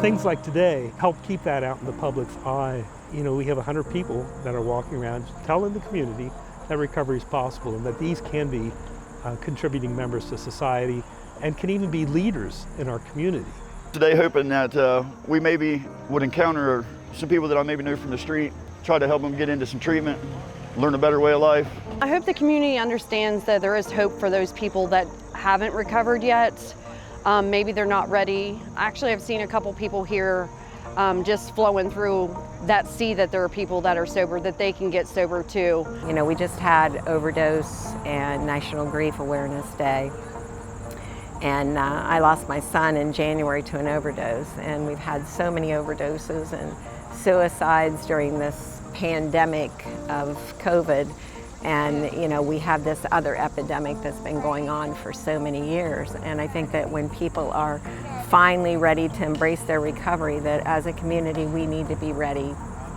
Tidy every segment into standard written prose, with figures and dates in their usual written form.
things like today help keep that out in the public's eye. You know, we have 100 people that are walking around telling the community that recovery is possible and that these can be contributing members to society and can even be leaders in our community. Today hoping that we maybe would encounter some people that I maybe knew from the street, try to help them get into some treatment, learn a better way of life. I hope the community understands that there is hope for those people that haven't recovered yet. Maybe they're not ready. Actually, I've seen a couple people here just flowing through that see that there are people that are sober, that they can get sober too. You know, we just had Overdose and National Grief Awareness Day. And I lost my son in January to an overdose, and we've had so many overdoses and suicides during this pandemic of COVID. And you know, we have this other epidemic that's been going on for so many years. And I think that when people are finally ready to embrace their recovery, that as a community we need to be ready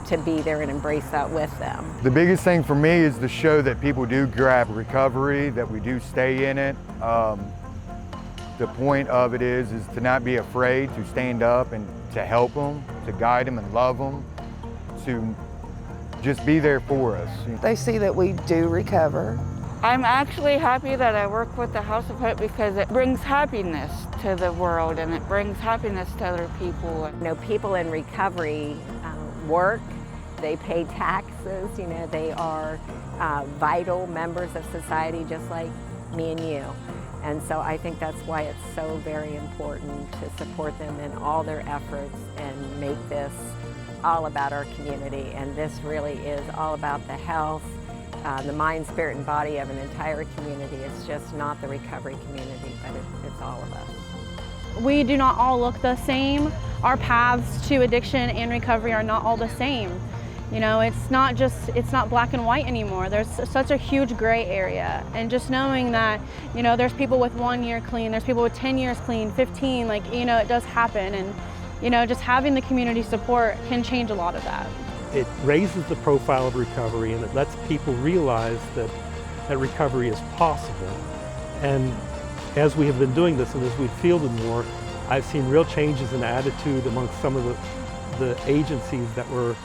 to be there and embrace that with them. The biggest thing for me is to show that people do grab recovery, that we do stay in it. The point of it is to not be afraid to stand up and to help them, to guide them and love them, to just be there for us. They see that we do recover. I'm actually happy that I work with the House of Hope because it brings happiness to the world and it brings happiness to other people. You know, people in recovery work, they pay taxes, you know, they are vital members of society just like me and you. And so I think that's why it's so very important to support them in all their efforts and make this all about our community. And this really is all about the health, the mind, spirit, and body of an entire community. It's just not the recovery community, but it's all of us. We do not all look the same. Our paths to addiction and recovery are not all the same. You know, it's not black and white anymore. There's such a huge gray area. And just knowing that, you know, there's people with 1 year clean, there's people with 10 years clean, 15, like, you know, it does happen. And, you know, just having the community support can change a lot of that. It raises the profile of recovery and it lets people realize that recovery is possible. And as we have been doing this and as we've fielded more, I've seen real changes in attitude amongst some of the agencies that were,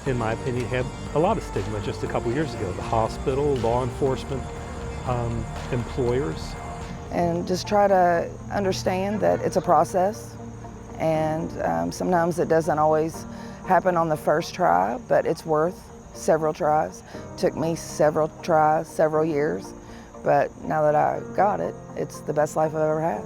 in my opinion, had a lot of stigma just a couple years ago. The hospital, law enforcement, employers. And just try to understand that it's a process, and sometimes it doesn't always happen on the first try, but it's worth several tries. Took me several tries, several years, but now that I got it, it's the best life I've ever had.